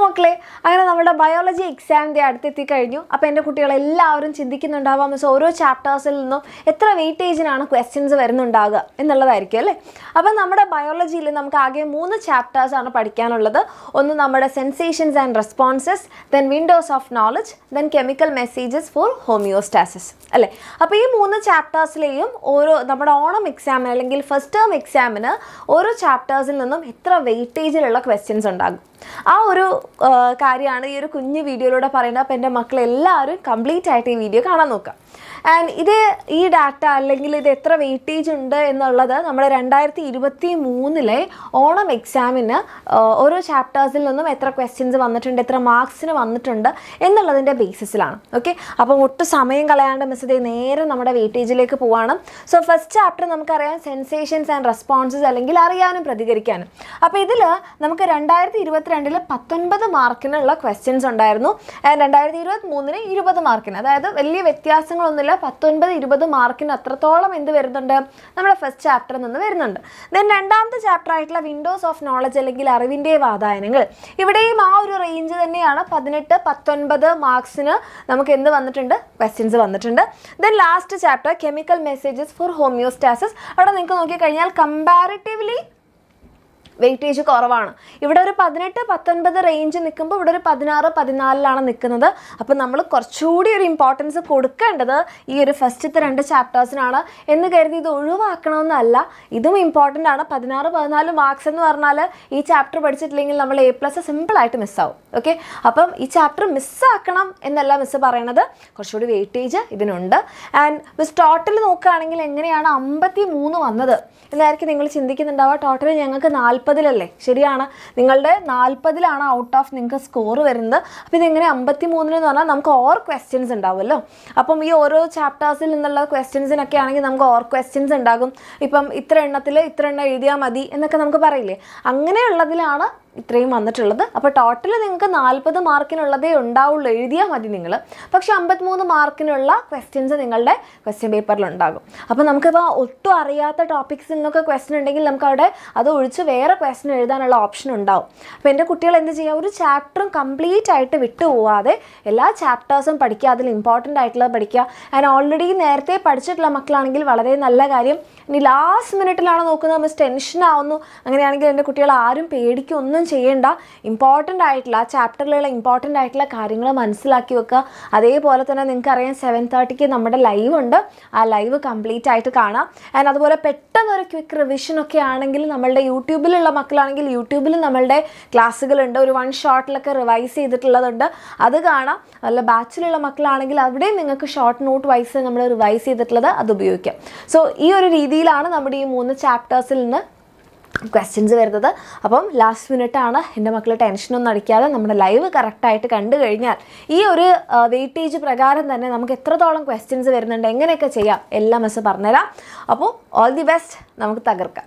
മക്കളെ അങ്ങനെ നമ്മുടെ ബയോളജി എക്സാമിൻ്റെ അടുത്തെത്തി കഴിഞ്ഞു. അപ്പോൾ എൻ്റെ കുട്ടികളെല്ലാവരും ചിന്തിക്കുന്നുണ്ടാവാം മിസ് ഓരോ ചാപ്റ്റേഴ്സിൽ നിന്നും എത്ര വെയിറ്റേജിനാണ് ക്വസ്റ്റ്യൻസ് വരുന്നുണ്ടാകുക എന്നുള്ളതായിരിക്കും അല്ലേ. അപ്പം നമ്മുടെ ബയോളജിയിൽ നമുക്ക് ആകെ 3 ചാപ്റ്റേഴ്സാണ് പഠിക്കാനുള്ളത്. ഒന്ന് നമ്മുടെ sensations and responses, then Windows of knowledge, then chemical messages for homeostasis അല്ലേ. അപ്പോൾ ഈ 3 ചാപ്റ്റേഴ്സിലെയും ഓരോ നമ്മുടെ ഓണം എക്സാമിന് അല്ലെങ്കിൽ ഫസ്റ്റ് ടേം എക്സാമിന് ഓരോ ചാപ്റ്റേഴ്സിൽ നിന്നും എത്ര വെയിറ്റേജിലുള്ള ക്വസ്റ്റ്യൻസ് ഉണ്ടാകും ആ ഒരു കാര്യമാണ് ഈ ഒരു കുഞ്ഞു വീഡിയോയിലൂടെ പറയുന്നത്. അപ്പോൾ എൻ്റെ മക്കളെല്ലാവരും കംപ്ലീറ്റ് ആയിട്ട് ഈ വീഡിയോ കാണാൻ നോക്കുക. ആൻഡ് ഈ ഡാറ്റ അല്ലെങ്കിൽ ഇത് എത്ര വെയിറ്റേജ് ഉണ്ട് എന്നുള്ളത് നമ്മുടെ 2023 ഓണം എക്സാമിന് ഓരോ ചാപ്റ്റേഴ്സിൽ നിന്നും എത്ര ക്വസ്റ്റ്യൻസ് വന്നിട്ടുണ്ട്, എത്ര മാർക്സിന് വന്നിട്ടുണ്ട് എന്നുള്ളതിൻ്റെ ബേസിസിലാണ്. ഓക്കെ, അപ്പം ഒട്ടും സമയം കളയാണ്ട് മിസ് ഇതേ നേരെ നമ്മുടെ വെയിറ്റേജിലേക്ക് പോവാണ്. സോ ഫസ്റ്റ് ചാപ്റ്റർ നമുക്കറിയാം സെൻസേഷൻസ് ആൻഡ് റെസ്പോൺസസ് അല്ലെങ്കിൽ അറിയാനും പ്രതികരിക്കാനും. അപ്പോൾ ഇതിൽ നമുക്ക് 2022 19 മാർക്കിനുള്ള ക്വസ്റ്റ്യൻസ് ഉണ്ടായിരുന്നു. ആൻഡ് 2023 20 മാർക്കിന്, അതായത് വലിയ വ്യത്യാസങ്ങളൊന്നുമില്ല. 19-20 മാർക്കിന് അത്രത്തോളം എന്ത് വരുന്നുണ്ട്, നമ്മുടെ ഫസ്റ്റ് ചാപ്റ്ററിൽ നിന്ന് വരുന്നുണ്ട്. ദെൻ രണ്ടാമത്തെ ചാപ്റ്റർ ആയിട്ടുള്ള വിൻഡോസ് ഓഫ് നോളജ് അല്ലെങ്കിൽ അറിവിൻ്റെ വാതായനങ്ങൾ, ഇവിടെയും ആ ഒരു റേഞ്ച് തന്നെയാണ്. 18-19 മാർക്സിന് നമുക്ക് എന്ത് വന്നിട്ടുണ്ട്, ക്വസ്റ്റ്യൻസ് വന്നിട്ടുണ്ട്. Then last chapter chemical messages for homeostasis, അവിടെ നിങ്ങൾക്ക് നോക്കിക്കഴിഞ്ഞാൽ കമ്പാരിറ്റീവ്ലി വെയിറ്റേജ് കുറവാണ്. ഇവിടെ ഒരു 18-19 റേഞ്ച് നിൽക്കുമ്പോൾ ഇവിടെ ഒരു 16-14 നിൽക്കുന്നത്. അപ്പോൾ നമ്മൾ കുറച്ചുകൂടി ഒരു ഇമ്പോർട്ടൻസ് കൊടുക്കേണ്ടത് ഈ ഒരു ഫസ്റ്റത്തെ 2 ചാപ്റ്റേഴ്സിനാണ് എന്ന് കരുതി ഇത് ഒഴിവാക്കണമെന്നല്ല, ഇതും ഇമ്പോർട്ടൻ്റ് ആണ്. 16-14 മാർക്സ് എന്ന് പറഞ്ഞാൽ ഈ ചാപ്റ്റർ പഠിച്ചിട്ടില്ലെങ്കിൽ നമ്മൾ A+ സിമ്പിളായിട്ട് മിസ്സാവും. ഓക്കെ, അപ്പം ഈ ചാപ്റ്റർ മിസ്സാക്കണം എന്നല്ല മിസ്സ് പറയണത്, കുറച്ചുകൂടി വെയിറ്റേജ് ഇതിനുണ്ട്. ആൻഡ് മിസ് ടോട്ടൽ നോക്കുകയാണെങ്കിൽ എങ്ങനെയാണ് 53 വന്നത് എന്നായിരിക്കും നിങ്ങൾ ചിന്തിക്കുന്നുണ്ടാവുക. ടോട്ടൽ ഞങ്ങൾക്ക് 40-ലല്ലേ, ശരിയാണ്, നിങ്ങളുടെ 40-ലാണ് ഔട്ട് ഓഫ് നിങ്ങൾക്ക് സ്കോർ വരുന്നത്. അപ്പോൾ ഇതെങ്ങനെ 53 എന്ന് പറഞ്ഞാൽ നമുക്ക് ഓർ ക്വസ്റ്റ്യൻസ് ഉണ്ടാവുമല്ലോ. അപ്പം ഈ ഓരോ ചാപ്റ്റേഴ്സിൽ നിന്നുള്ള ക്വസ്റ്റ്യൻസിനൊക്കെ ആണെങ്കിൽ നമുക്ക് ഓർ ക്വസ്റ്റ്യൻസ് ഉണ്ടാകും. ഇപ്പം ഇത്ര എണ്ണത്തിൽ ഇത്ര എണ്ണം എഴുതിയാൽ മതി എന്നൊക്കെ നമുക്ക് പറയില്ലേ, അങ്ങനെയുള്ളതിലാണ് ഇത്രയും വന്നിട്ടുള്ളത്. അപ്പോൾ ടോട്ടൽ നിങ്ങൾക്ക് 40 മാർക്കിനുള്ളതേ ഉണ്ടാവുള്ളൂ, എഴുതിയാൽ മതി നിങ്ങൾ. പക്ഷേ 53 മാർക്കിനുള്ള ക്വസ്റ്റ്യൻസ് നിങ്ങളുടെ ക്വസ്റ്റ്യൻ പേപ്പറിലുണ്ടാകും. അപ്പോൾ നമുക്കിപ്പോൾ ഒട്ടും അറിയാത്ത ടോപ്പിക്സിൽ നിന്നൊക്കെ ക്വസ്റ്റ്യൻ ഉണ്ടെങ്കിൽ നമുക്ക് അവിടെ അത് ഒഴിച്ച് വേറെ ക്വസ്റ്റ്യൻ എഴുതാനുള്ള ഓപ്ഷൻ ഉണ്ടാവും. അപ്പോൾ എൻ്റെ കുട്ടികൾ എന്ത് ചെയ്യുക, ഒരു ചാപ്റ്ററും കംപ്ലീറ്റ് ആയിട്ട് വിട്ടുപോവാതെ എല്ലാ ചാപ്റ്റേഴ്സും പഠിക്കുക, അതിൽ ഇമ്പോർട്ടൻ്റ് ആയിട്ടുള്ളത് പഠിക്കുക. ആൻഡ് ഓൾറെഡി നേരത്തെ പഠിച്ചിട്ടുള്ള മക്കളാണെങ്കിൽ വളരെ നല്ല കാര്യം. ഇനി ലാസ്റ്റ് മിനിറ്റിലാണ് നോക്കുന്നത് മിസ് ടെൻഷൻ ആവുന്നു, അങ്ങനെയാണെങ്കിൽ എൻ്റെ കുട്ടികൾ ആരും പേടിക്കും ഒന്നും ചെയ്യേണ്ട. ഇമ്പോർട്ടൻ്റ് ആയിട്ടുള്ള ആ ചാപ്റ്ററിലുള്ള ഇമ്പോർട്ടൻ്റ് ആയിട്ടുള്ള കാര്യങ്ങൾ മനസ്സിലാക്കി വെക്കുക. അതേപോലെ തന്നെ നിങ്ങൾക്കറിയാം 7:30 നമ്മുടെ ലൈവ് ഉണ്ട്, ആ ലൈവ് കംപ്ലീറ്റ് ആയിട്ട് കാണാം. ആൻഡ് അതുപോലെ പെട്ടെന്നൊരു ക്വിക്ക് റിവിഷനൊക്കെ ആണെങ്കിൽ നമ്മളുടെ യൂട്യൂബിലുള്ള മക്കളാണെങ്കിൽ യൂട്യൂബിൽ നമ്മളുടെ ക്ലാസ്സുകളുണ്ട്, ഒരു 1 ഷോട്ടിലൊക്കെ റിവൈസ് ചെയ്തിട്ടുള്ളതുണ്ട്, അത് കാണാം. അല്ല ബാച്ചിലുള്ള മക്കളാണെങ്കിൽ അവിടെയും നിങ്ങൾക്ക് ഷോർട്ട് നോട്ട് വൈസ് നമ്മൾ റിവൈസ് ചെയ്തിട്ടുള്ളത് അത് ഉപയോഗിക്കാം. സോ ഈ ഒരു രീതിയിലാണ് നമ്മുടെ ഈ 3 ചാപ്റ്റേഴ്സിൽ നിന്ന് ക്വസ്റ്റ്യൻസ് വരുന്നത്. അപ്പം ലാസ്റ്റ് മിനിറ്റാണ്, എൻ്റെ മക്കൾ ടെൻഷനൊന്നും അടിക്കാതെ നമ്മുടെ ലൈവ് കറക്റ്റായിട്ട് കണ്ടു കഴിഞ്ഞാൽ ഈ ഒരു വെയിറ്റേജ് പ്രകാരം തന്നെ നമുക്ക് എത്രത്തോളം ക്വസ്റ്റ്യൻസ് വരുന്നുണ്ട്, എങ്ങനെയൊക്കെ ചെയ്യാം എല്ലാം മിസ് പറഞ്ഞുതരാം. അപ്പോൾ ഓൾ ദി ബെസ്റ്റ്, നമുക്ക് തകർക്കാം.